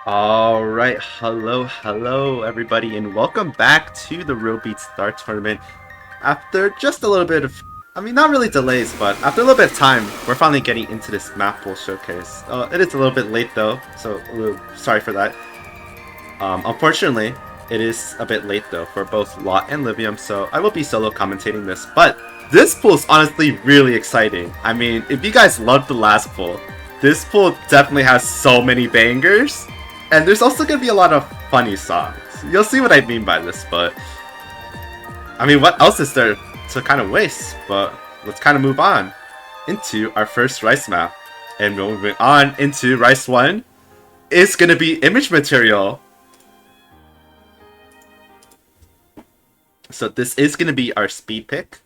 Alright, hello everybody, and welcome back to the Real Beat Star Tournament. After just a little bit of, not really delays, but after a little bit of time, we're finally getting into this Mappool showcase. It is a little bit late though, so a little sorry for that. Unfortunately, it is a bit late though for both Lot and Livium, so I will be solo commentating this, but this pool is honestly really exciting. I mean, if you guys loved the last pool, this pool definitely has so many bangers. And there's also going to be a lot of funny songs. You'll see what I mean by this, but I mean, what else is there to kind of waste? But let's kind of move on into our first Rice map. And moving on into Rice 1 is going to be image material. So this is going to be our speed pick.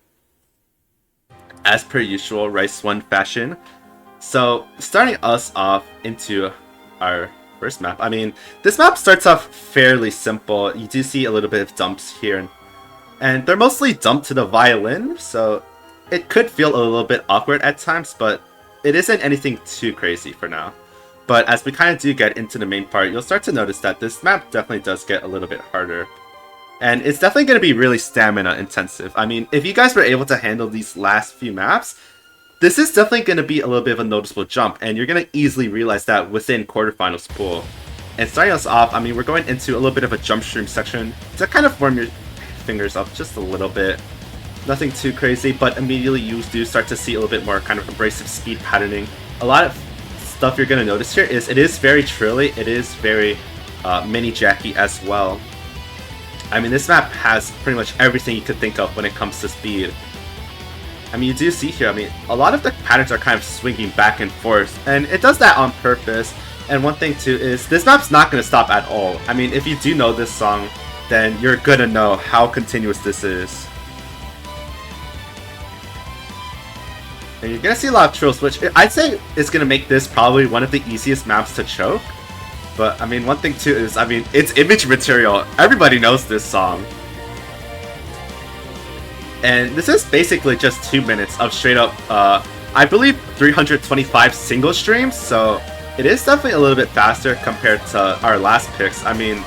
As per usual, Rice 1 fashion. So starting us off into our first map. I mean, this map starts off fairly simple. You do see a little bit of dumps here, and they're mostly dumped to the violin, so it could feel a little bit awkward at times, but it isn't anything too crazy for now. But as we kind of do get into the main part, you'll start to notice that this map definitely does get a little bit harder. And it's definitely going to be really stamina intensive. I mean, if you guys were able to handle these last few maps, this is definitely going to be a little bit of a noticeable jump, and you're going to easily realize that within Quarterfinals pool. And starting us off, I mean, we're going into a little bit of a jump stream section to kind of warm your fingers up just a little bit. Nothing too crazy, but immediately you do start to see a little bit more kind of abrasive speed patterning. A lot of stuff you're going to notice here is it is very trilly, it is very mini jacky as well. I mean, this map has pretty much everything you could think of when it comes to speed. I mean, you do see here, I mean, a lot of the patterns are kind of swinging back and forth, and it does that on purpose. And one thing too is, this map's not going to stop at all. I mean, if you do know this song, then you're going to know how continuous this is. And you're going to see a lot of trills, which I'd say is going to make this probably one of the easiest maps to choke. But, I mean, one thing too is, I mean, it's image material. Everybody knows this song. And this is basically just 2 minutes of straight up, I believe 325 single streams, so it is definitely a little bit faster compared to our last picks. I mean,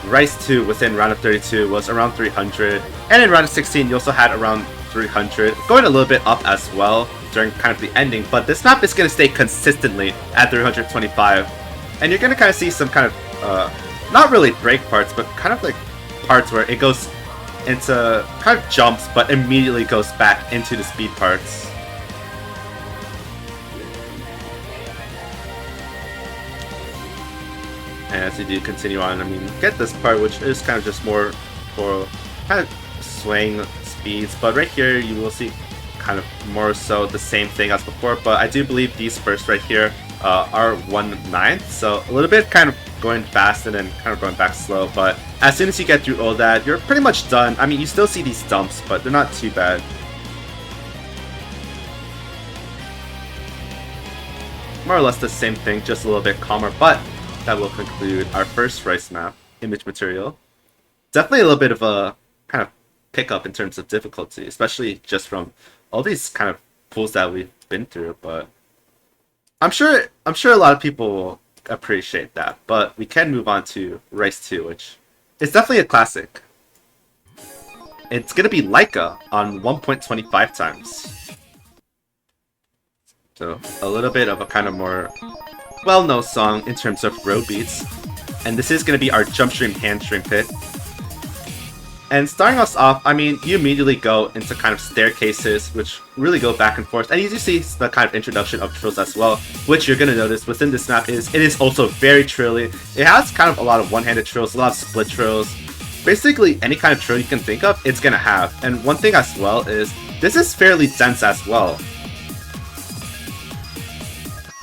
Rice 2 within round of 32 was around 300, and in round of 16 you also had around 300, going a little bit up as well during kind of the ending, but this map is going to stay consistently at 325, and you're going to kind of see some kind of, not really break parts, but kind of like parts where it goes into kind of jumps, but immediately goes back into the speed parts. And as you do continue on, I mean, get this part, which is kind of just more for kind of swaying speeds, but right here you will see kind of more so the same thing as before, but I do believe these first right here are 1/9, so a little bit kind of going fast and then kind of going back slow, but as soon as you get through all that, you're pretty much done. I mean, you still see these dumps, but they're not too bad. More or less the same thing, just a little bit calmer, but that will conclude our first Rice map, image material. Definitely a little bit of a kind of pickup in terms of difficulty, especially just from all these kind of pools that we've been through, but I'm sure a lot of people will appreciate that. But we can move on to Rice 2, which is definitely a classic. It's gonna be Laika on 1.25 times. So a little bit of a kind of more well-known song in terms of road beats. And this is gonna be our jump stream hand stream pit. And starting us off, I mean, you immediately go into kind of staircases, which really go back and forth. And you do see the kind of introduction of trills as well, which you're going to notice within this map is, it is also very trilly. It has kind of a lot of one-handed trills, a lot of split trills. Basically, any kind of trill you can think of, it's going to have. And one thing as well is, this is fairly dense as well.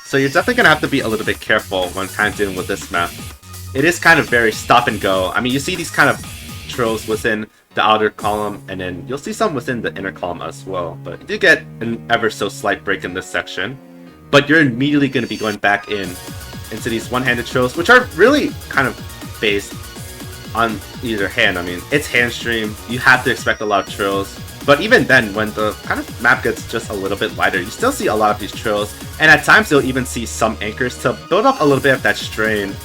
So you're definitely going to have to be a little bit careful when kind of dealing with this map. It is kind of very stop and go. I mean, you see these kind of trills within the outer column, and then you'll see some within the inner column as well, but you do get an ever so slight break in this section, but you're immediately going to be going back into these one-handed trills, which are really kind of based on either hand. I mean, it's hand stream, you have to expect a lot of trills, but even then, when the kind of map gets just a little bit lighter, you still see a lot of these trills, and at times you'll even see some anchors to build up a little bit of that strain.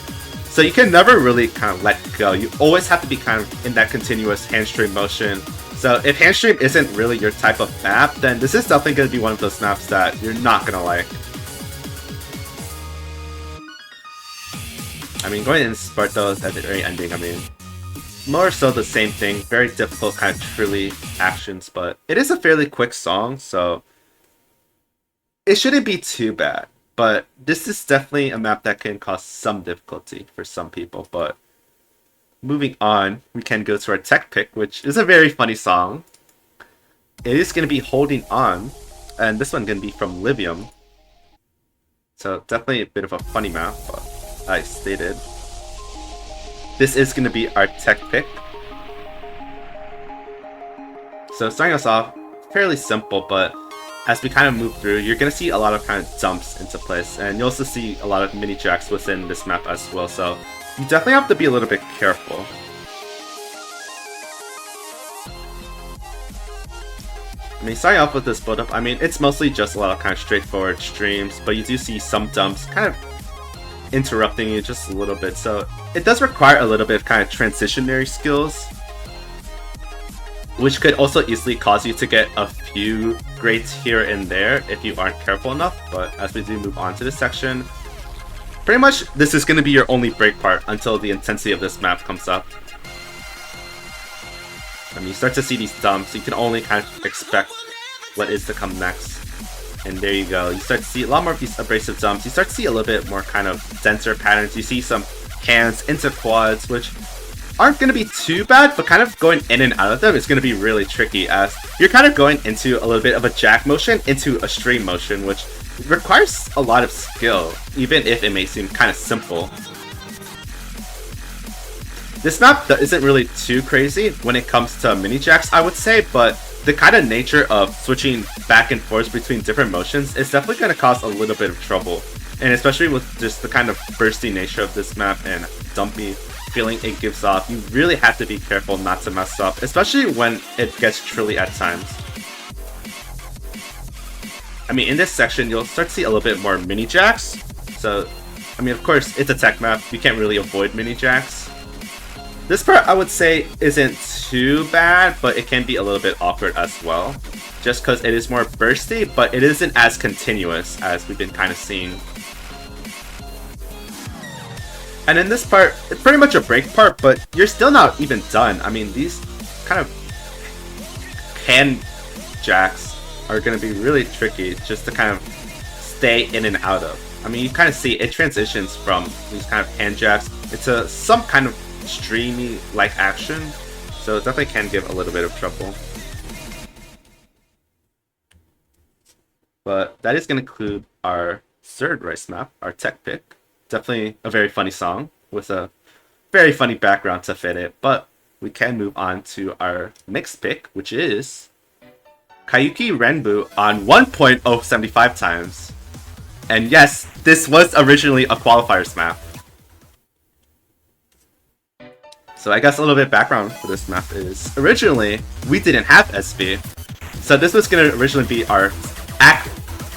So you can never really kind of let go. You always have to be kind of in that continuous hand stream motion. So if hand stream isn't really your type of map, then this is definitely going to be one of those maps that you're not going to like. I mean, going in Spartos at the very ending, I mean, more so the same thing. Very difficult kind of truly actions, but it is a fairly quick song, so it shouldn't be too bad. But this is definitely a map that can cause some difficulty for some people. But moving on, we can go to our tech pick, which is a very funny song. It is going to be Holding On, and this one going to be from Livium. So definitely a bit of a funny map, but I stated. This is going to be our tech pick. So starting us off, fairly simple, but as we kind of move through, you're going to see a lot of kind of jumps into place, and you'll also see a lot of mini jacks within this map as well, so you definitely have to be a little bit careful. I mean, starting off with this build up, I mean, it's mostly just a lot of kind of straightforward streams, but you do see some jumps kind of interrupting you just a little bit, so it does require a little bit of kind of transitionary skills, which could also easily cause you to get a few grades here and there if you aren't careful enough. But as we do move on to this section, pretty much this is going to be your only break part until the intensity of this map comes up. I mean, you start to see these dumps, you can only kind of expect what is to come next. And there you go, you start to see a lot more of these abrasive jumps, you start to see a little bit more kind of denser patterns, you see some hands into quads, which aren't going to be too bad, but kind of going in and out of them is going to be really tricky, as you're kind of going into a little bit of a jack motion into a stream motion, which requires a lot of skill, even if it may seem kind of simple. This map isn't really too crazy when it comes to mini jacks, I would say, but the kind of nature of switching back and forth between different motions is definitely going to cause a little bit of trouble. And especially with just the kind of bursty nature of this map and dumpy feeling it gives off, you really have to be careful not to mess up, especially when it gets trilly at times. I mean, in this section, you'll start to see a little bit more mini jacks. So, I mean, of course, it's a tech map, you can't really avoid mini jacks. This part, I would say, isn't too bad, but it can be a little bit awkward as well. Just because it is more bursty, but it isn't as continuous as we've been kind of seeing. And in this part, it's pretty much a break part, but you're still not even done. I mean, these kind of hand jacks are going to be really tricky just to kind of stay in and out of. I mean, you kind of see it transitions from these kind of hand jacks into some kind of streamy like action, so it definitely can give a little bit of trouble. But that is going to conclude our third rice map, our tech pick. Definitely a very funny song with a very funny background to fit it, but we can move on to our next pick, which is Kayuki Renbu on 1.075 times. And yes, this was originally a qualifiers map. So I guess a little bit of background for this map is, originally, we didn't have SV. So this was going to originally be our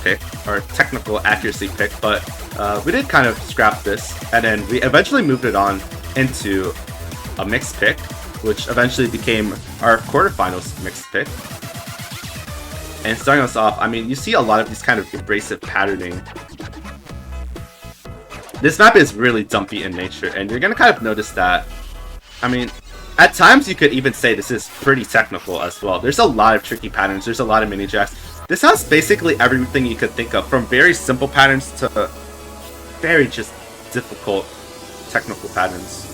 pick, our technical accuracy pick, but we did kind of scrap this, and then we eventually moved it on into a mixed pick, which eventually became our quarterfinals mixed pick. And starting us off, I mean, you see a lot of these kind of abrasive patterning. This map is really dumpy in nature, and you're going to kind of notice that. I mean, at times you could even say this is pretty technical as well. There's a lot of tricky patterns, there's a lot of mini jacks. This has basically everything you could think of, from very simple patterns to very just difficult technical patterns.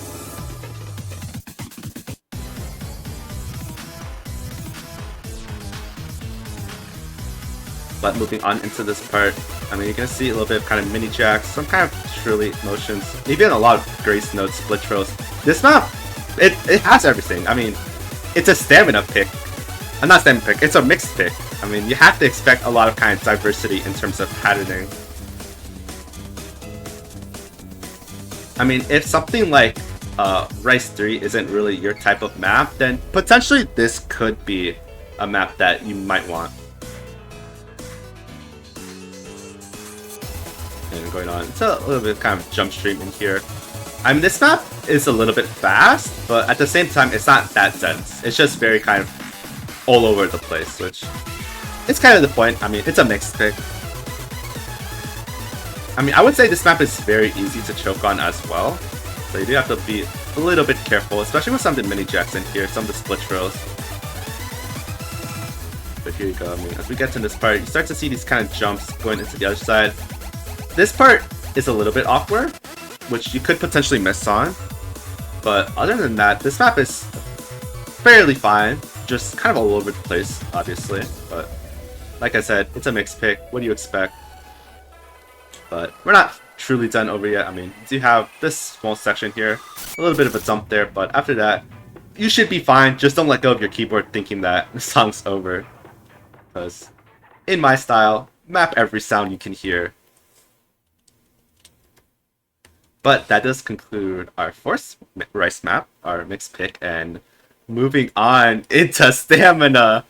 But moving on into this part, I mean, you're going to see a little bit of kind of mini jacks, some kind of shrilly motions, even a lot of grace notes, split trills. This map, it has everything. I mean, it's a stamina pick. Not stamina pick, it's a mixed pick. I mean, you have to expect a lot of kind of diversity in terms of patterning. I mean, if something like Rice 3 isn't really your type of map, then potentially this could be a map that you might want. And going on, it's a little bit of kind of jump stream in here. I mean, this map is a little bit fast, but at the same time, it's not that dense. It's just very kind of all over the place, which is kind of the point. I mean, it's a mixed pick. I mean, I would say this map is very easy to choke on as well. So you do have to be a little bit careful, especially with some of the mini jacks in here, some of the split trails. But here you go. I mean, as we get to this part, you start to see these kind of jumps going into the other side. This part is a little bit awkward, which you could potentially miss on. But other than that, this map is fairly fine. Just kind of all over the place, obviously. But like I said, it's a mixed pick. What do you expect? But we're not truly done over yet. I mean, you do have this small section here. A little bit of a jump there, but after that, you should be fine. Just don't let go of your keyboard thinking that the song's over. Because in my style, map every sound you can hear. But that does conclude our fourth rice map, our mixed pick, and moving on into stamina.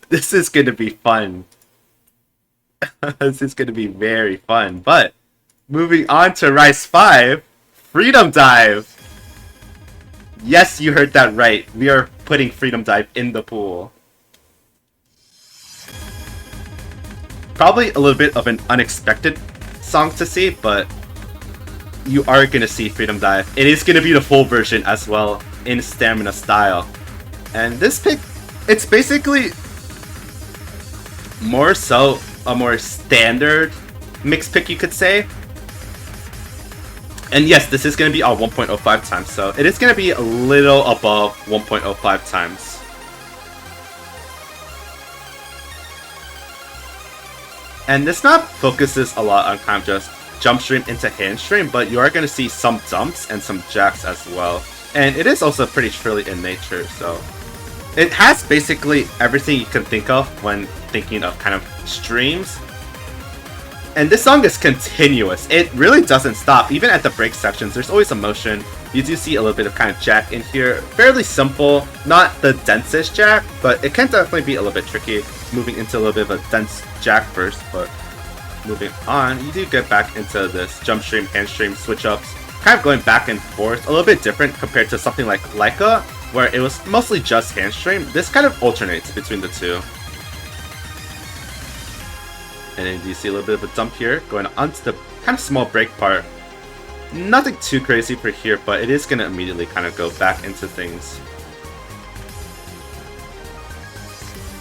This is going to be fun. This is going to be very fun. But moving on to Rice 5, Freedom Dive. Yes, you heard that right. We are putting Freedom Dive in the pool. Probably a little bit of an unexpected song to see, but you are going to see Freedom Dive. It is going to be the full version as well in stamina style. And this pick, it's basically more so a more standard mix pick, you could say. And yes, this is going to be on 1.05 times, so it is going to be a little above 1.05 times. And this map focuses a lot on kind of just jump stream into hand stream, but you are going to see some jumps and some jacks as well. And it is also pretty trilly in nature, so it has basically everything you can think of when thinking of kind of streams. And this song is continuous. It really doesn't stop. Even at the break sections, there's always a motion. You do see a little bit of kind of jack in here. Fairly simple, not the densest jack, but it can definitely be a little bit tricky moving into a little bit of a dense jack first. But moving on, you do get back into this jump stream, hand stream, switch ups, kind of going back and forth. A little bit different compared to something like Leica, where it was mostly just hand stream. This kind of alternates between the two. And then you see a little bit of a jump here, going onto the kind of small break part. Nothing too crazy for here, but it is going to immediately kind of go back into things.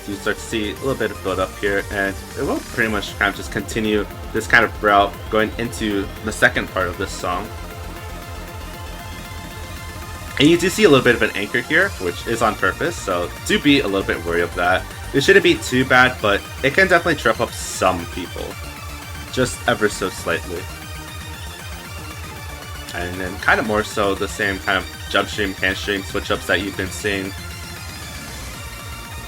You start to see a little bit of build up here, and it will pretty much kind of just continue this kind of route going into the second part of this song. And you do see a little bit of an anchor here, which is on purpose, so do be a little bit worried of that. It shouldn't be too bad, but it can definitely trip up some people. Just ever so slightly. And then kind of more so the same kind of jump stream, hand stream, switch ups that you've been seeing.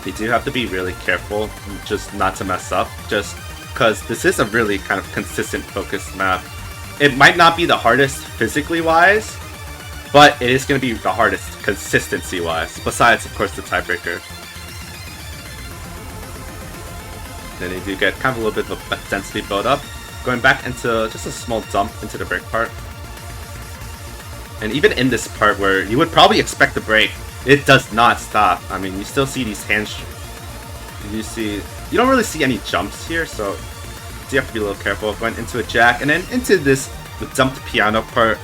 You do have to be really careful just not to mess up, just because this is a really kind of consistent focused map. It might not be the hardest physically wise, but it is going to be the hardest consistency wise, besides of course the tiebreaker. Then you do get kind of a little bit of a density build up, going back into just a small jump into the break part. And even in this part where you would probably expect the break, it does not stop. I mean, you still see these hands. You don't really see any jumps here, so you have to be a little careful going into a jack and then into this the jumped piano part.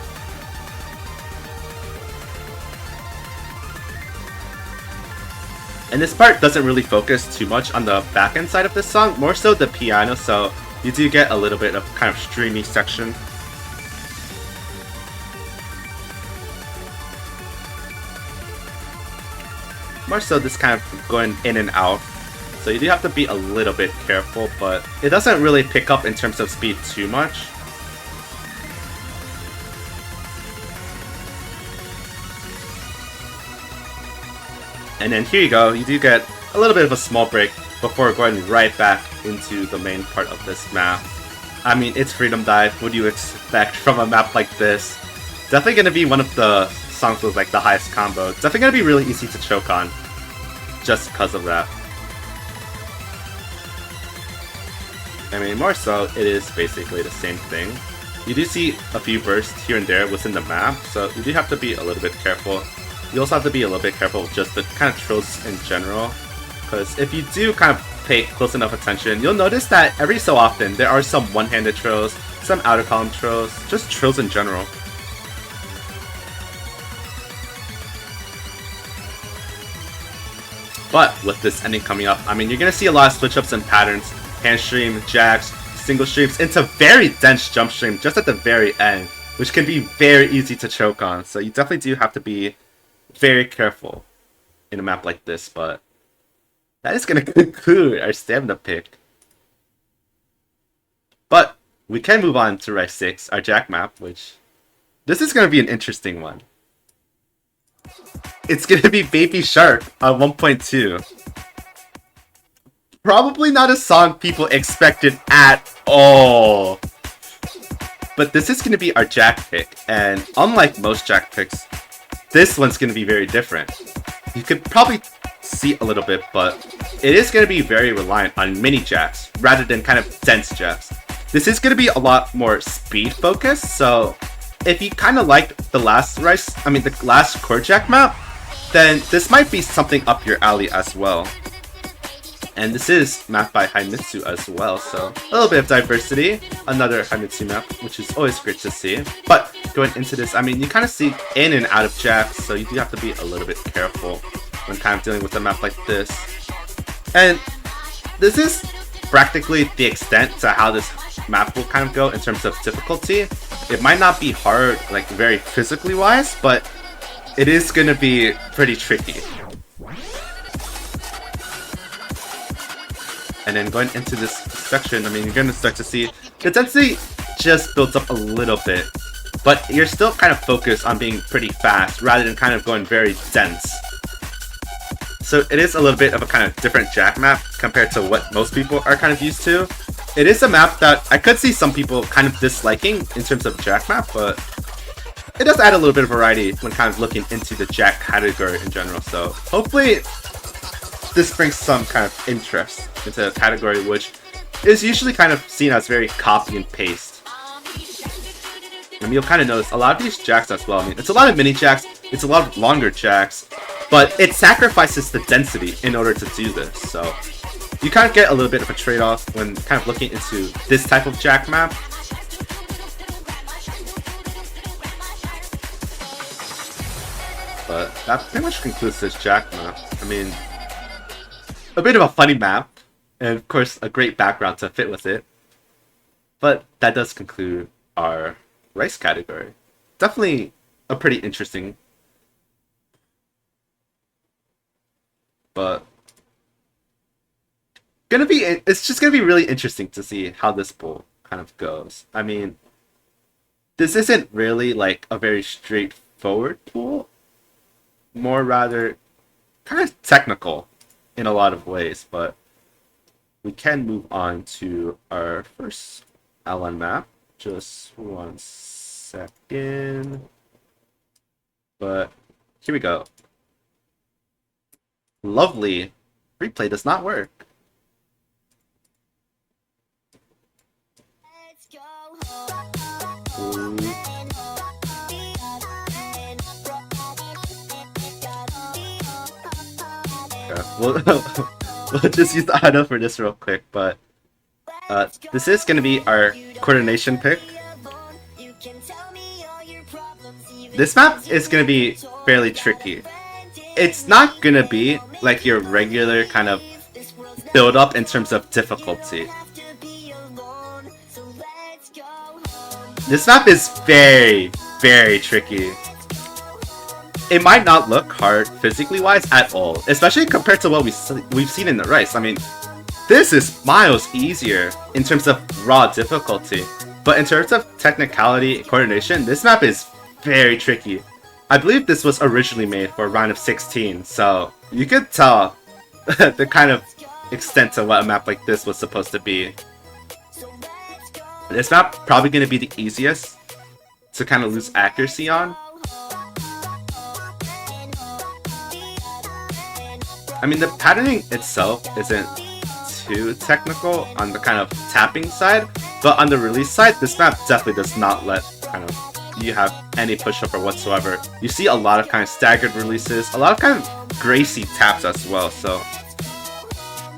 And this part doesn't really focus too much on the back end side of this song, more so the piano, so you do get a little bit of kind of streamy section. More so this kind of going in and out, so you do have to be a little bit careful, but it doesn't really pick up in terms of speed too much. And then here you go, you do get a little bit of a small break before going right back into the main part of this map. I mean, it's Freedom Dive. What do you expect from a map like this? Definitely going to be one of the songs with like the highest combo. Definitely going to be really easy to choke on, just because of that. I mean, more so, it is basically the same thing. You do see a few bursts here and there within the map, so you do have to be a little bit careful. You also have to be a little bit careful with just the kind of trills in general, because if you do kind of pay close enough attention, you'll notice that every so often there are some one-handed trills, some outer column trills, just trills in general. But with this ending coming up, I mean, you're going to see a lot of switch-ups and patterns, hand stream, jacks, single streams, into very dense jump stream just at the very end, which can be very easy to choke on. So you definitely do have to be very careful in a map like this, but that is going to conclude our stamina pick. But we can move on to Rice 6, our jack map, which this is going to be an interesting one. It's going to be Baby Shark on 1.2. Probably not a song people expected at all. But this is going to be our jack pick, and unlike most jack picks, this one's going to be very different. You could probably see a little bit, but it is going to be very reliant on mini jacks rather than kind of dense jacks. This is going to be a lot more speed focused, so if you kind of liked the last the last core jack map, then this might be something up your alley as well. And this is mapped by Haimitsu as well, so a little bit of diversity. Another Haimitsu map, which is always great to see. But going into this, I mean, you kind of see in and out of jacks, so you do have to be a little bit careful when kind of dealing with a map like this. And this is practically the extent to how this map will kind of go in terms of difficulty. It might not be hard, like very physically wise, but it is going to be pretty tricky. And then going into this section, I mean, you're going to start to see the density just builds up a little bit, but you're still kind of focused on being pretty fast rather than kind of going very dense. So it is a little bit of a kind of different jack map compared to what most people are kind of used to. It is a map that I could see some people kind of disliking in terms of jack map, but it does add a little bit of variety when kind of looking into the jack category in general. So hopefully this brings some kind of interest into a category which is usually kind of seen as very copy and paste. And you'll kind of notice a lot of these jacks as well. I mean, it's a lot of mini jacks, it's a lot of longer jacks, but it sacrifices the density in order to do this. So you kind of get a little bit of a trade-off when kind of looking into this type of jack map. But that pretty much concludes this jack map. I mean, a bit of a funny map, and of course a great background to fit with it. But that does conclude our rice category. Definitely a pretty interesting, but it's just gonna be really interesting to see how this pool kind of goes. I mean, this isn't really like a very straightforward pool, more rather kind of technical in a lot of ways, but we can move on to our first L1 map. Just 1 second. But here we go. Lovely. Replay does not work. Ooh. Okay. We'll just use the auto for this real quick, but this is going to be our coordination pick. This map is going to be fairly tricky. It's not going to be like your regular kind of build up in terms of difficulty. This map is very, very tricky. It might not look hard physically wise at all, especially compared to what we've seen in the Rice. I mean, this is miles easier in terms of raw difficulty, but in terms of technicality and coordination, this map is very tricky. I believe this was originally made for a round of 16, so you could tell the kind of extent of what a map like this was supposed to be. This map probably going to be the easiest to kind of lose accuracy on. I mean, the patterning itself isn't too technical on the kind of tapping side, but on the release side, this map definitely does not let kind of you have any pushover whatsoever. You see a lot of kind of staggered releases, a lot of kind of Gracie taps as well, so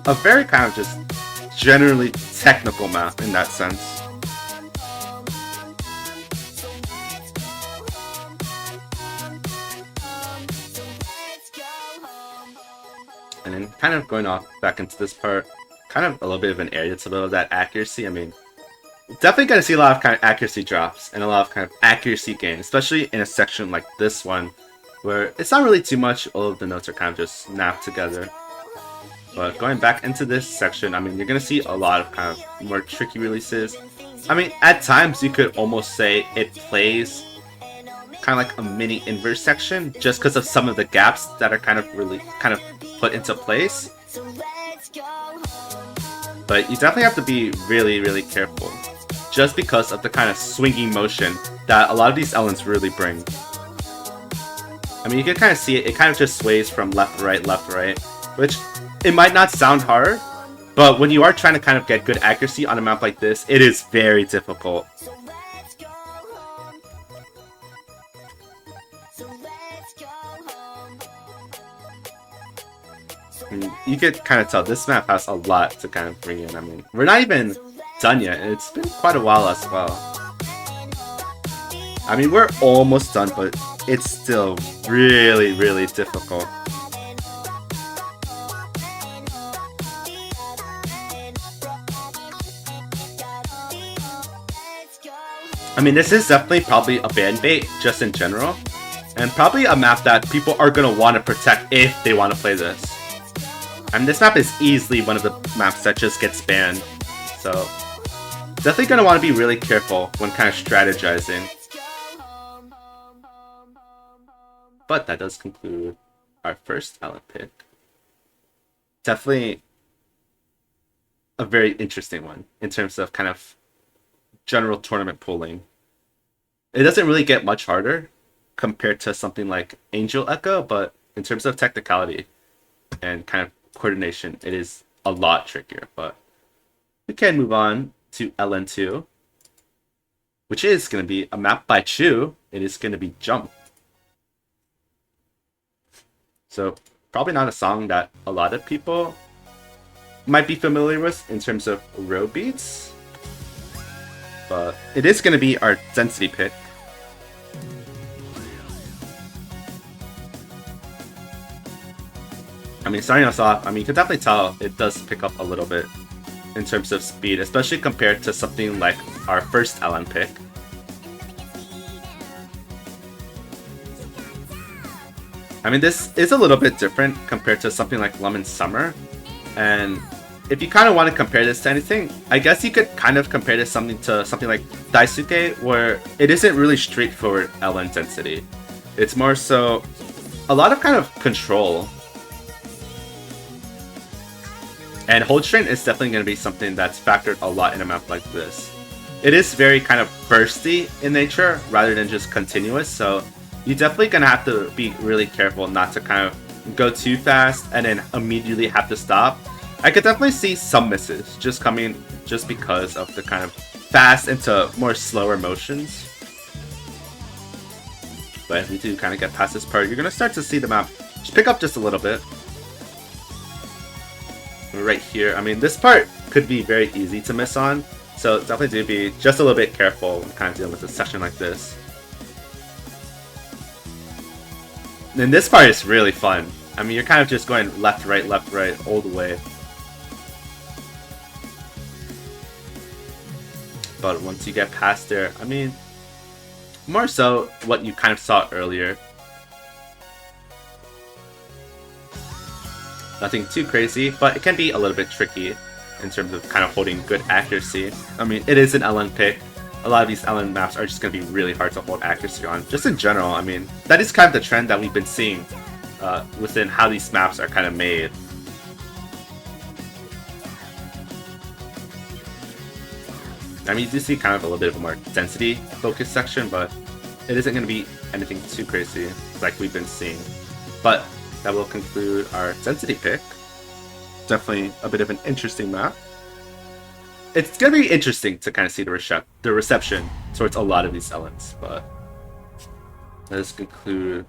a very kind of just generally technical map in that sense. And then kind of going off back into this part, kind of a little bit of an area to build that accuracy. I mean, definitely going to see a lot of kind of accuracy drops and a lot of kind of accuracy gain, especially in a section like this one, where it's not really too much, all of the notes are kind of just snapped together. But going back into this section, I mean, you're going to see a lot of kind of more tricky releases. I mean, at times you could almost say it plays kind of like a mini inverse section, just because of some of the gaps that are kind of really kind of put into place. But you definitely have to be really, really careful, just because of the kind of swinging motion that a lot of these elements really bring. I mean, you can kind of see it, it kind of just sways from left, right, which it might not sound hard, but when you are trying to kind of get good accuracy on a map like this, it is very difficult. And you could kind of tell this map has a lot to kind of bring in. I mean, we're not even done yet. It's been quite a while as well. I mean, we're almost done, but it's still really, really difficult. I mean, this is definitely probably a ban bait, just in general. And probably a map that people are going to want to protect if they want to play this. I mean, this map is easily one of the maps that just gets banned. So, definitely going to want to be really careful when kind of strategizing. But that does conclude our first talent pick. Definitely a very interesting one in terms of kind of general tournament pooling. It doesn't really get much harder compared to something like Angel Echo, but in terms of technicality and kind of coordination, it is a lot trickier. But we can move on to LN2, which is going to be a map by Chu. It is going to be Jump. So probably not a song that a lot of people might be familiar with in terms of road beats, but it is going to be our density pick. I mean, starting us off, I mean, you can definitely tell it does pick up a little bit in terms of speed, especially compared to something like our first LN pick. I mean, this is a little bit different compared to something like Lemon Summer, and if you kind of want to compare this to anything, I guess you could kind of compare this to something like Daisuke, where it isn't really straightforward LN density. It's more so a lot of kind of control. And hold strain is definitely going to be something that's factored a lot in a map like this. It is very kind of bursty in nature rather than just continuous, so you're definitely going to have to be really careful not to kind of go too fast and then immediately have to stop. I could definitely see some misses just coming just because of the kind of fast into more slower motions. But if you do kind of get past this part, you're going to start to see the map just pick up just a little bit. Right here, I mean, this part could be very easy to miss on, so definitely do be just a little bit careful when kind of dealing with a section like this. And this part is really fun. I mean, you're kind of just going left, right, all the way. But once you get past there, I mean, more so what you kind of saw earlier. Nothing too crazy, but it can be a little bit tricky in terms of kind of holding good accuracy. I mean, it is an LN pick. A lot of these LN maps are just going to be really hard to hold accuracy on. Just in general, I mean, that is kind of the trend that we've been seeing within how these maps are kind of made. I mean, you do see kind of a little bit of a more density focused section, but it isn't going to be anything too crazy like we've been seeing. But that will conclude our density pick. definitely a bit of an interesting map. It's gonna be interesting to kind of see the reception towards a lot of these LNs, but let's conclude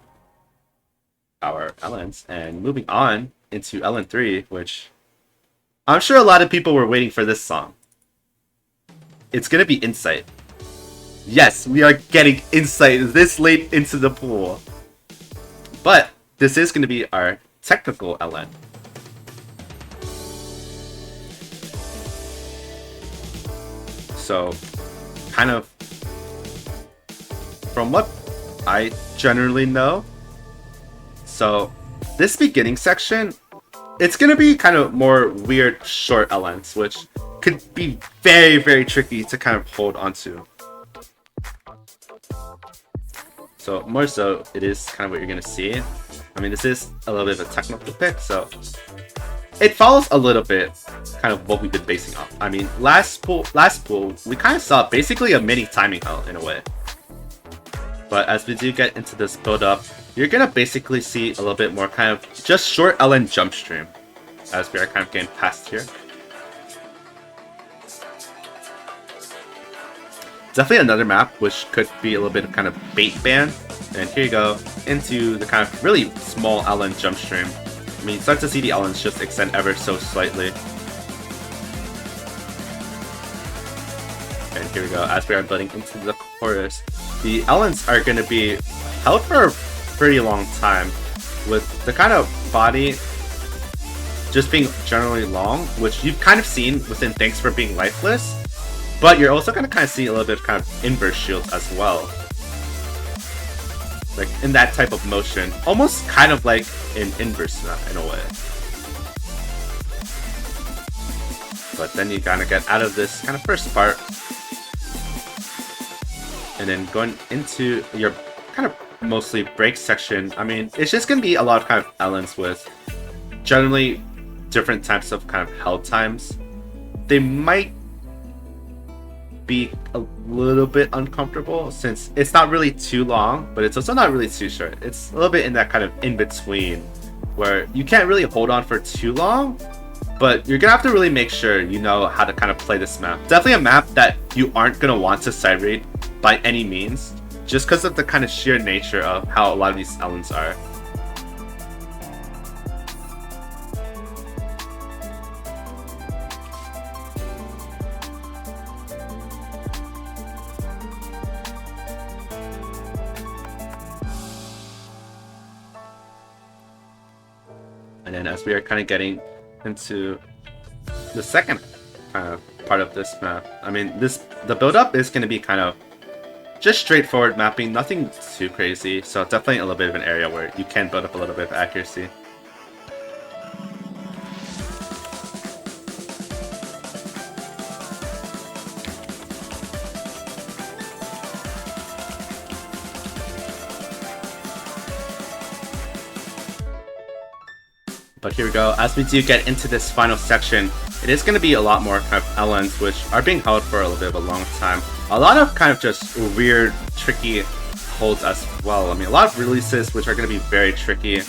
our LNs and moving on into LN3, which I'm sure a lot of people were waiting for this song. It's gonna be Insight. Yes, we are getting Insight this late into the pool. But this is gonna be our technical LN. So, kind of from what I generally know, so this beginning section, it's gonna be kind of more weird short LNs, which could be very, very tricky to kind of hold onto. So more so, it is kind of what you're gonna see. I mean, this is a little bit of a technical pick, so it follows a little bit kind of what we've been basing off. I mean, last pool, we kind of saw basically a mini timing hell in a way. But as we do get into this build up, you're gonna basically see a little bit more kind of just short LN jump stream as we are kind of getting past here. Definitely another map which could be a little bit of kind of bait ban. And here you go into the kind of really small LN jump stream. I mean, you start to see the LNs just extend ever so slightly. And here we go, as we are building into the chorus, the LNs are going to be held for a pretty long time, with the kind of body just being generally long, which you've kind of seen within Thanks for Being Lifeless, but you're also going to kind of see a little bit of kind of inverse shields as well. Like in that type of motion, almost kind of like an inverse map in a way. But then you kind of get out of this kind of first part, and then going into your kind of mostly break section. I mean, it's just going to be a lot of kind of LNs with generally different types of kind of held times. They might be a little bit uncomfortable since it's not really too long, but it's also not really too short. It's a little bit in that kind of in-between where you can't really hold on for too long, but you're gonna have to really make sure you know how to kind of play this map. Definitely a map that you aren't gonna want to side raid by any means, just because of the kind of sheer nature of how a lot of these LNs are. And then as we are kind of getting into the second part of this map, I mean, the build-up is going to be kind of just straightforward mapping, nothing too crazy, so definitely a little bit of an area where you can build up a little bit of accuracy. But here we go, as we do get into this final section, it is going to be a lot more kind of LNs which are being held for a little bit of a long time. A lot of kind of just weird, tricky holds as well. I mean, a lot of releases which are going to be very tricky.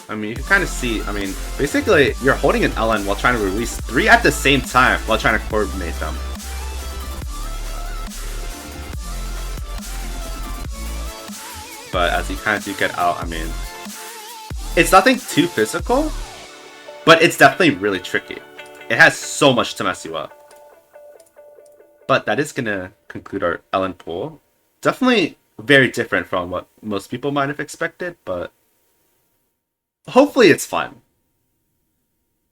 I mean, you can kind of see, I mean, basically you're holding an LN while trying to release 3 at the same time while trying to coordinate them. But as you kind of do get out, I mean, it's nothing too physical, but it's definitely really tricky. It has so much to mess you up. But that is going to conclude our LN pool. Definitely very different from what most people might have expected, but hopefully it's fun.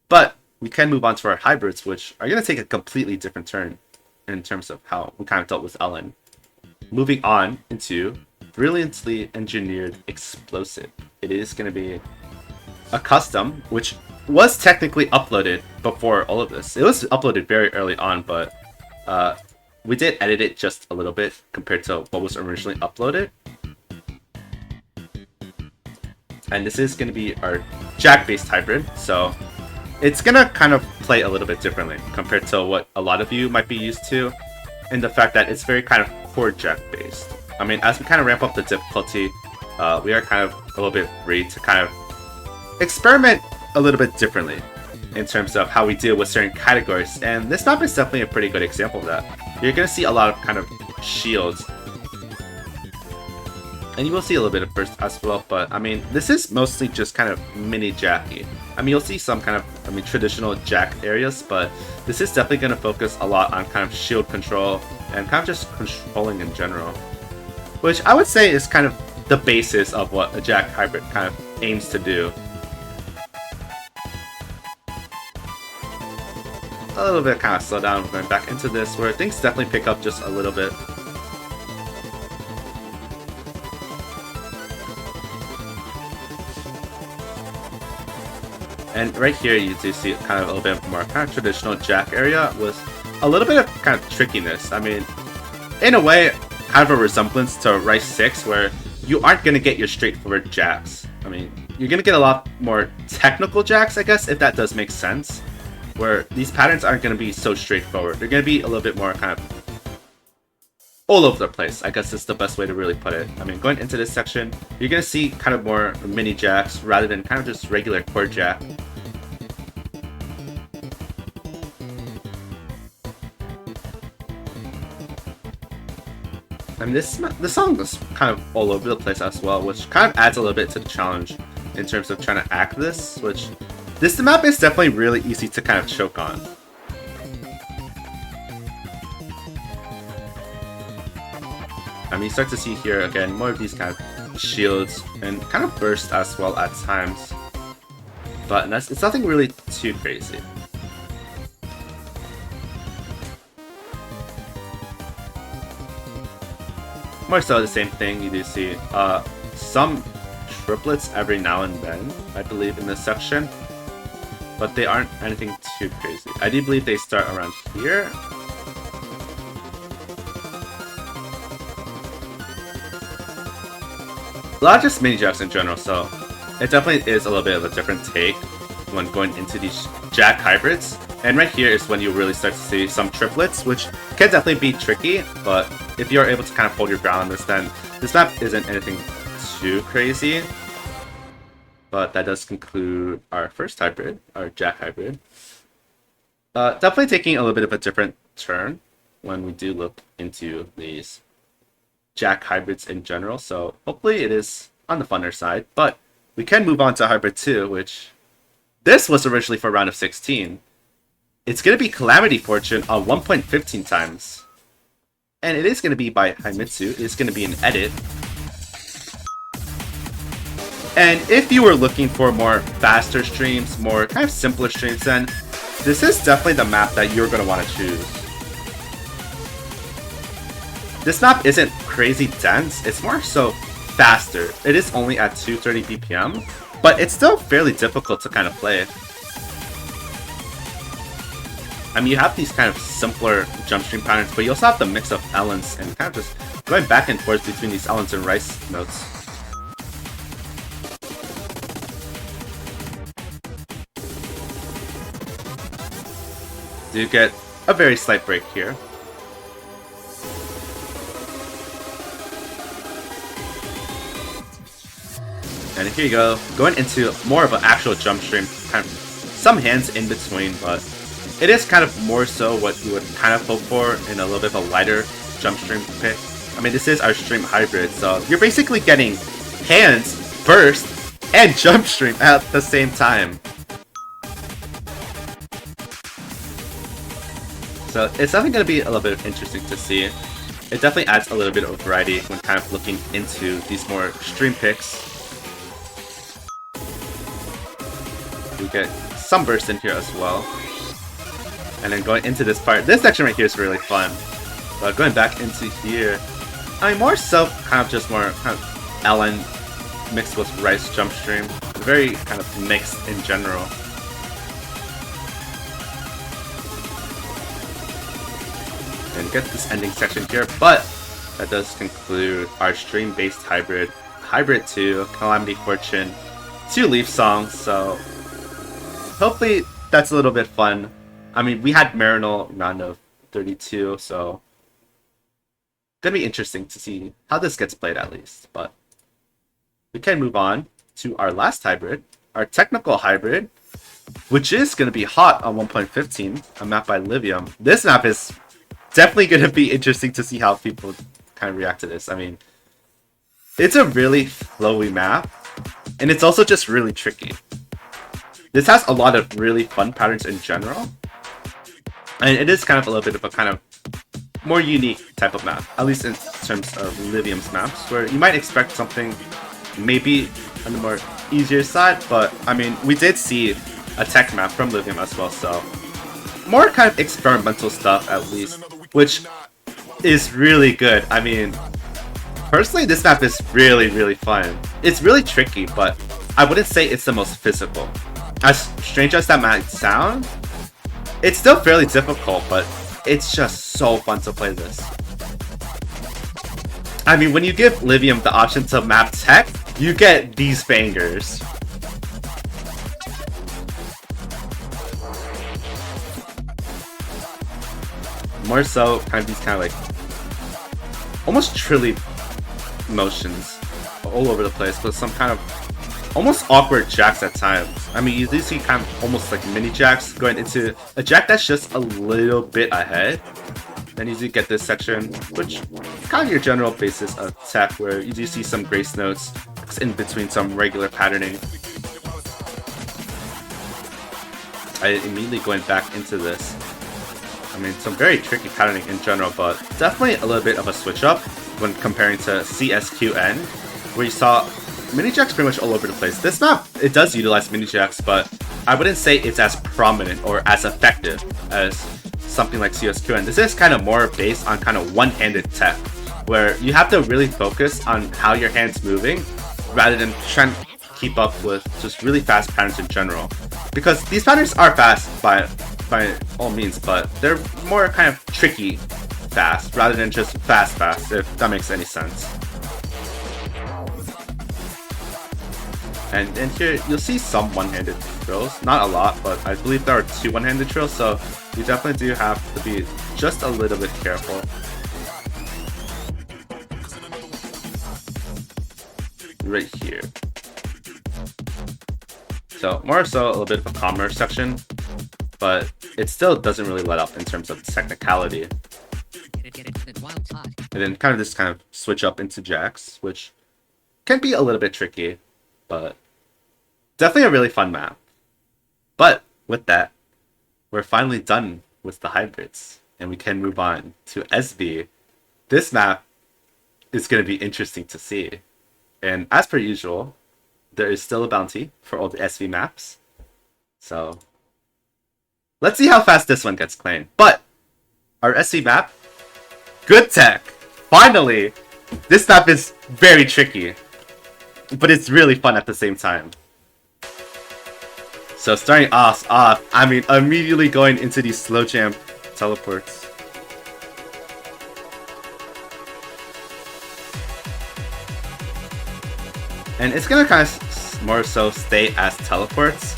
But we can move on to our hybrids, which are going to take a completely different turn in terms of how we kind of dealt with LN. Moving on into Brilliantly Engineered Explosive. It is going to be a custom, which was technically uploaded before all of this. It was uploaded very early on, but we did edit it just a little bit compared to what was originally uploaded. And this is going to be our jack-based hybrid, so it's going to kind of play a little bit differently compared to what a lot of you might be used to, in the fact that it's very kind of core jack-based. I mean, as we kind of ramp up the difficulty, we are kind of a little bit free to kind of experiment a little bit differently. in terms of how we deal with certain categories, and this map is definitely a pretty good example of that. You're gonna see a lot of kind of shields, and you will see a little bit of burst as well, but I mean, this is mostly just kind of mini jacky. I mean, you'll see some kind of, traditional jack areas, but this is definitely gonna focus a lot on kind of shield control and kind of just controlling in general, which I would say is kind of the basis of what a jack hybrid kind of aims to do. A little bit kind of slow down going back into this, where things definitely pick up just a little bit. And right here you do see kind of a little bit more kind of traditional jack area with a little bit of kind of trickiness. I mean, in a way, kind of a resemblance to Rice 6, where you aren't going to get your straightforward jacks. I mean, you're going to get a lot more technical jacks, I guess, if that does make sense, where these patterns aren't going to be so straightforward. They're going to be a little bit more kind of all over the place, I guess is the best way to really put it. I mean, going into this section, you're going to see kind of more mini jacks rather than kind of just regular core jack. And this song is kind of all over the place as well, which kind of adds a little bit to the challenge in terms of trying to act this, which this map is definitely really easy to kind of choke on. I mean, you start to see here again more of these kind of shields and kind of burst as well at times, but it's nothing really too crazy. More so the same thing, you do see some triplets every now and then, I believe, in this section, but they aren't anything too crazy. I do believe they start around here. A lot of just mini jacks in general, so it definitely is a little bit of a different take when going into these jack hybrids. And right here is when you really start to see some triplets, which can definitely be tricky, but if you're able to kind of hold your ground on this, then this map isn't anything too crazy. But that does conclude our first hybrid, our jack hybrid. Definitely taking a little bit of a different turn when we do look into these jack hybrids in general, so hopefully it is on the funner side. But we can move on to hybrid 2, which this was originally for round of 16. It's going to be Calamity Fortune on 1.15 times. And it is going to be by Haimitsu. It's going to be an edit. And if you were looking for more faster streams, more kind of simpler streams, then this is definitely the map that you're going to want to choose. This map isn't crazy dense, it's more so faster. It is only at 230 BPM, but it's still fairly difficult to kind of play. I mean, you have these kind of simpler jump stream patterns, but you also have the mix of Ellens and kind of just going back and forth between these Ellens and Rice notes. Do get a very slight break here. And here you go, going into more of an actual jump stream, kind of some hands in between, but it is kind of more so what you would kind of hope for in a little bit of a lighter jump stream pick. I mean, this is our stream hybrid, so you're basically getting hands, burst, and jump stream at the same time. So it's definitely going to be a little bit interesting to see. It definitely adds a little bit of variety when kind of looking into these more stream picks. We get some burst in here as well. And then going into this part, this section right here is really fun. But going back into here, I mean, more so kind of just more kind of Ellen mixed with Rice jump stream. Very kind of mixed in general. And get this ending section here, but that does conclude our stream-based hybrid, Hybrid 2, Calamity Fortune, 2 Leaf songs, so hopefully that's a little bit fun. I mean, we had Marinol round of 32, so gonna be interesting to see how this gets played at least. But we can move on to our last hybrid, our technical hybrid, which is going to be hot on 1.15, a map by Livium. This map is definitely going to be interesting to see how people kind of react to this. I mean, it's a really flowy map, and it's also just really tricky. This has a lot of really fun patterns in general, and it is kind of a little bit of a kind of more unique type of map, at least in terms of Livium's maps, where you might expect something maybe on the more easier side, but I mean, we did see a tech map from Livium as well, so more kind of experimental stuff at least, which is really good. I mean, personally, this map is really fun. It's really tricky, but I wouldn't say it's the most physical. As strange as that might sound, it's still fairly difficult, but it's just so fun to play this. I mean, when you give Livium the option to map tech, you get these bangers. More so, kind of these kind of like almost trilly motions all over the place, but some kind of almost awkward jacks at times. I mean, you do see kind of almost like mini jacks going into a jack that's just a little bit ahead. Then you do get this section, which is kind of your general basis of tech, where you do see some grace notes in between some regular patterning. I immediately going back into this. I mean, some very tricky patterning in general, but definitely a little bit of a switch up when comparing to CSQN, where you saw mini jacks pretty much all over the place. This map, it does utilize mini jacks, but I wouldn't say it's as prominent or as effective as something like CSQN. This is kind of more based on kind of one-handed tech, where you have to really focus on how your hand's moving rather than trying to keep up with just really fast patterns in general. Because these patterns are fast by all means, but they're more kind of tricky fast rather than just fast, if that makes any sense. And here you'll see some one-handed drills, not a lot, but I believe there are 2 one-handed drills, so you definitely do have to be just a little bit careful. Right here. So more so a little bit of a calmer section, but it still doesn't really let up in terms of technicality. And then kind of this kind of switch up into jacks, which can be a little bit tricky, but definitely a really fun map. But with that, we're finally done with the hybrids, and we can move on to SV. This map is going to be interesting to see. And as per usual, there is still a bounty for all the SV maps. So let's see how fast this one gets claimed. But our SV map, good tech. Finally, this map is very tricky, but it's really fun at the same time. So starting off, I mean, immediately going into these slow jam teleports. And it's gonna kind of more so stay as teleports.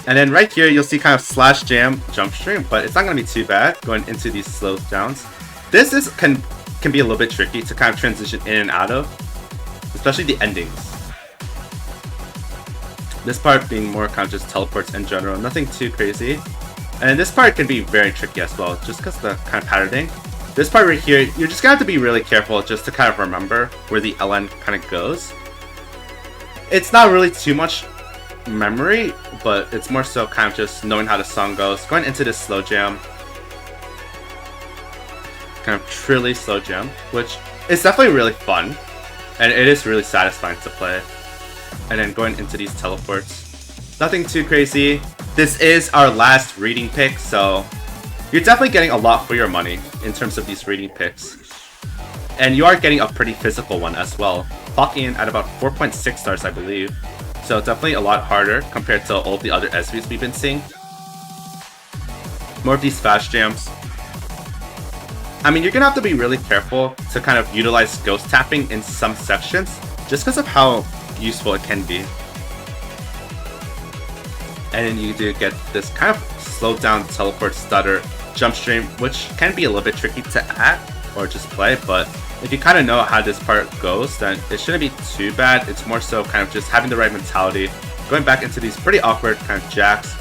And then right here, you'll see kind of slash jam jump stream, but it's not gonna be too bad going into these slow downs. This is can be a little bit tricky to kind of transition in and out of, especially the endings. This part being more kind of just teleports in general, nothing too crazy. And this part can be very tricky as well, just because the kind of patterning. This part right here, you're just gonna have to be really careful just to kind of remember where the LN kind of goes. It's not really too much memory, but it's more so kind of just knowing how the song goes. Going into this slow jam, kind of trilly slow jam, which is definitely really fun, and it is really satisfying to play. And then going into these teleports, nothing too crazy. This is our last reading pick, so you're definitely getting a lot for your money in terms of these reading picks. And you are getting a pretty physical one as well, clocking in at about 4.6 stars, I believe. So definitely a lot harder compared to all the other SVs we've been seeing. More of these fast jams. I mean, you're gonna have to be really careful to kind of utilize ghost tapping in some sections, just because of how useful it can be. And then you do get this kind of slowed down teleport stutter jump stream, which can be a little bit tricky to add or just play, but if you kind of know how this part goes, then it shouldn't be too bad. It's more so kind of just having the right mentality, going back into these pretty awkward kind of jacks.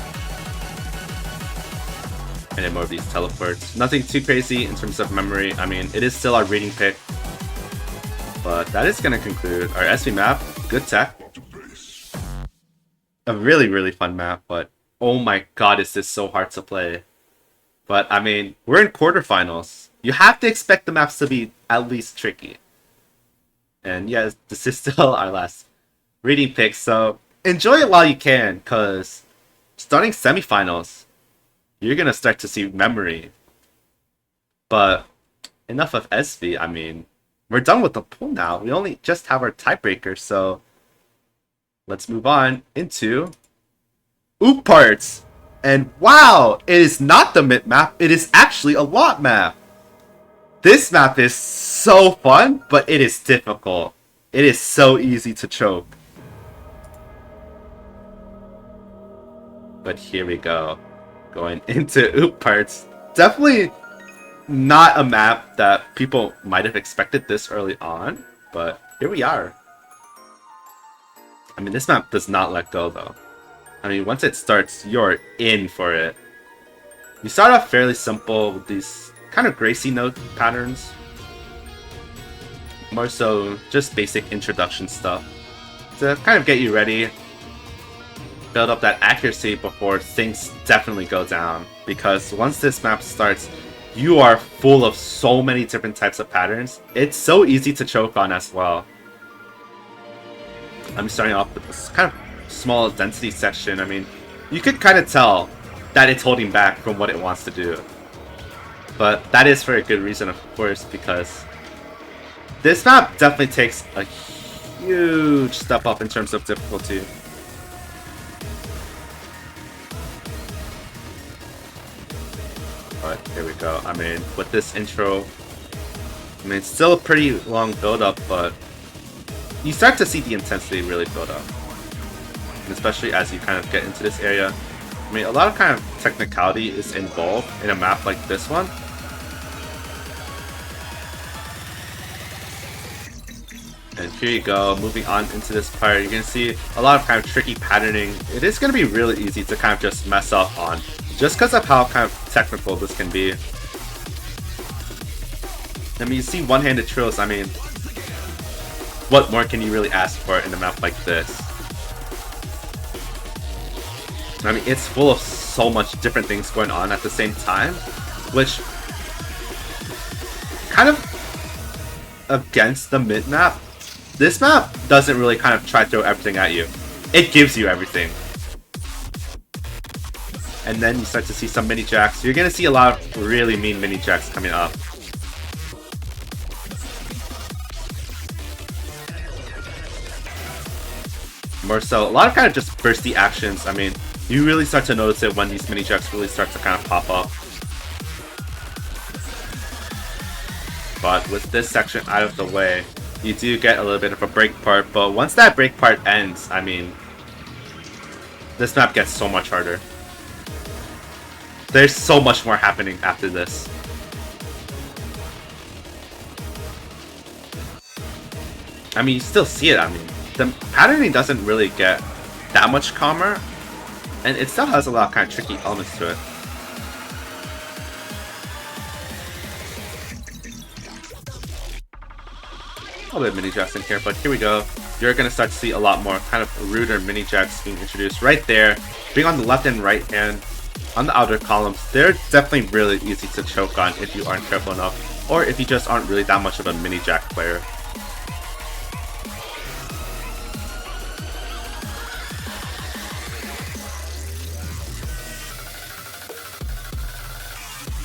And then more of these teleports. Nothing too crazy in terms of memory. I mean, it is still our reading pick. But that is going to conclude our SV map. Good tech. A really, really fun map, but oh my god, is this so hard to play. But, I mean, we're in quarterfinals. You have to expect the maps to be at least tricky. And yes, this is still our last reading pick, so enjoy it while you can, because starting semifinals, you're going to start to see memory. But enough of SV. I mean, we're done with the pool now. We only just have our tiebreaker, so let's move on into Oop parts. And wow, it is not the mid map, it is actually a lot map. This map is so fun, but it is difficult. It is so easy to choke. But here we go. Going into Oop parts. Definitely not a map that people might have expected this early on, but here we are. I mean, this map does not let go though. I mean, once it starts, you're in for it. You start off fairly simple with these kind of Gracie note patterns. More so just basic introduction stuff to kind of get you ready. Build up that accuracy before things definitely go down. Because once this map starts, you are full of so many different types of patterns. It's so easy to choke on as well. I'm starting off with this kind of small density section. I mean, you could kind of tell that it's holding back from what it wants to do. But that is for a good reason, of course, because this map definitely takes a huge step up in terms of difficulty. But here we go. I mean, with this intro, I mean, it's still a pretty long build-up, but you start to see the intensity really build up. And especially as you kind of get into this area. I mean, a lot of kind of technicality is involved in a map like this one. And here you go, moving on into this part, you're going to see a lot of kind of tricky patterning. It is going to be really easy to kind of just mess up on, just because of how kind of technical this can be. I mean, you see one-handed trills, I mean, what more can you really ask for in a map like this? I mean, it's full of so much different things going on at the same time, which kind of against the mid map. This map doesn't really kind of try to throw everything at you. It gives you everything. And then you start to see some mini jacks. You're going to see a lot of really mean mini jacks coming up. More so, a lot of kind of just bursty actions. I mean, you really start to notice it when these mini jacks really start to kind of pop up. But with this section out of the way, you do get a little bit of a break part, but once that break part ends, I mean, this map gets so much harder. There's so much more happening after this. I mean, you still see it. I mean, the patterning doesn't really get that much calmer, and it still has a lot of kind of tricky elements to it. A little bit of mini jacks in here, but here we go. You're going to start to see a lot more kind of ruder mini jacks being introduced right there. Being on the left and right hand, on the outer columns, they're definitely really easy to choke on if you aren't careful enough, or if you just aren't really that much of a mini jack player.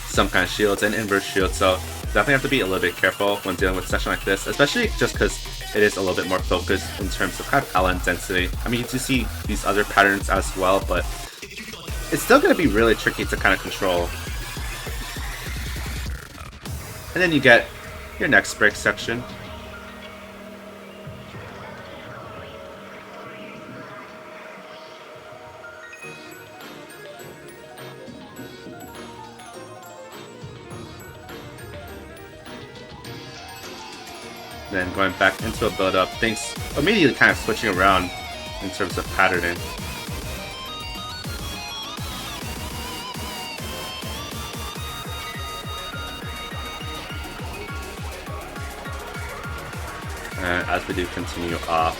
Some kind of shields and inverse shields, so definitely have to be a little bit careful when dealing with a session like this, especially just because it is a little bit more focused in terms of kind of LN density. I mean, you do see these other patterns as well, but it's still going to be really tricky to kind of control. And then you get your next break section. Then going back into a build-up, things immediately kind of switching around. in terms of patterning. And as we do continue off,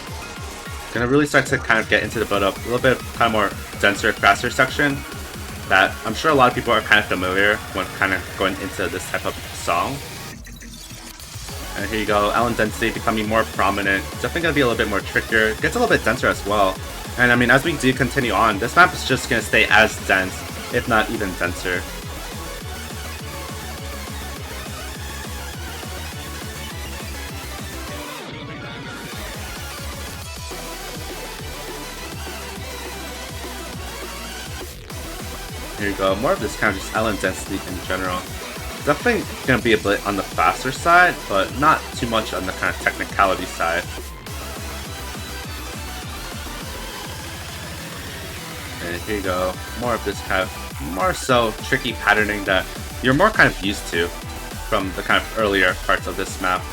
gonna really start to kind of get into the build up, a little bit kind of more denser, faster section that I'm sure a lot of people are kind of familiar when kind of going into this type of song. And here you go, Allen density becoming more prominent. Definitely gonna be a little bit more trickier. Gets a little bit denser as well. And I mean, as we do continue on, this map is just gonna stay as dense, if not even denser. Here you go, more of this kind of just Allen density in general. Definitely gonna be a bit on the faster side, but not too much on the kind of technicality side. And here you go, more of this kind of more so tricky patterning that you're more kind of used to from the kind of earlier parts of this map.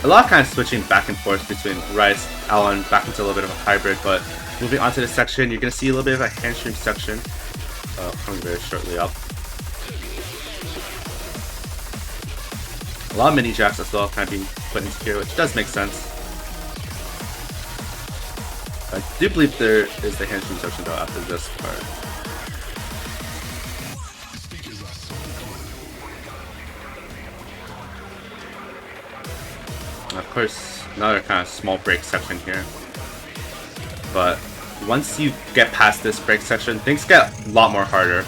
A lot of kind of switching back and forth between Rice, Allen, back into a little bit of a hybrid, but moving on to this section, you're going to see a little bit of a hamstring section coming very shortly up. A lot of mini jacks as well kind of being put into here, which does make sense. I do believe there is the hamstring section though after this part. Of course, another kind of small break section here. But once you get past this break section, things get a lot more harder.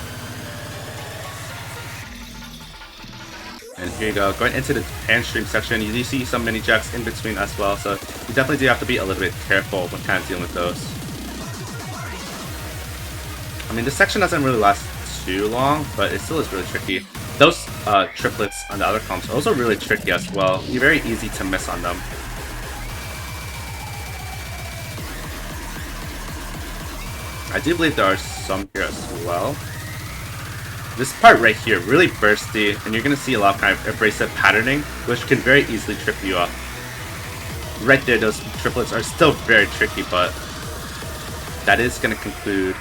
And here you go, going into the hamstring section, you do see some mini jacks in between as well, so you definitely do have to be a little bit careful when kind of dealing with those. I mean, this section doesn't really last too long, but it still is really tricky. Those triplets on the other comps are also really tricky as well. You're very easy to miss on them. I do believe there are some here as well. This part right here, really bursty, and you're going to see a lot of kind of abrasive patterning, which can very easily trip you up. Right there, those triplets are still very tricky, but that is going to conclude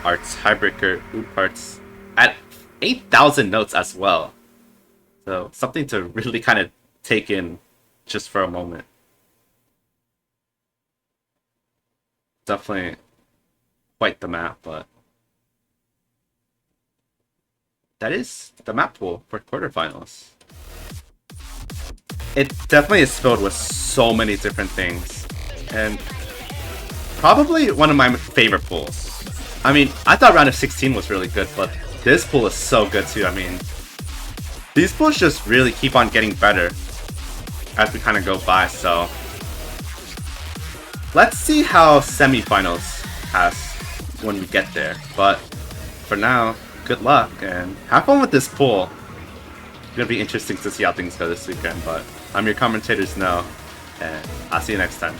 our tiebreaker oop parts at 8,000 notes as well. So something to really kind of take in just for a moment. Definitely quite the map, but that is the map pool for quarterfinals. It definitely is filled with so many different things, and probably one of my favorite pools. I mean, I thought round of 16 was really good, but this pool is so good too. I mean, these pools just really keep on getting better as we kind of go by, so let's see how semifinals has when we get there. But for now, good luck and have fun with this pool. It's gonna be interesting to see how things go this weekend, but I'm your commentator Znow, and I'll see you next time.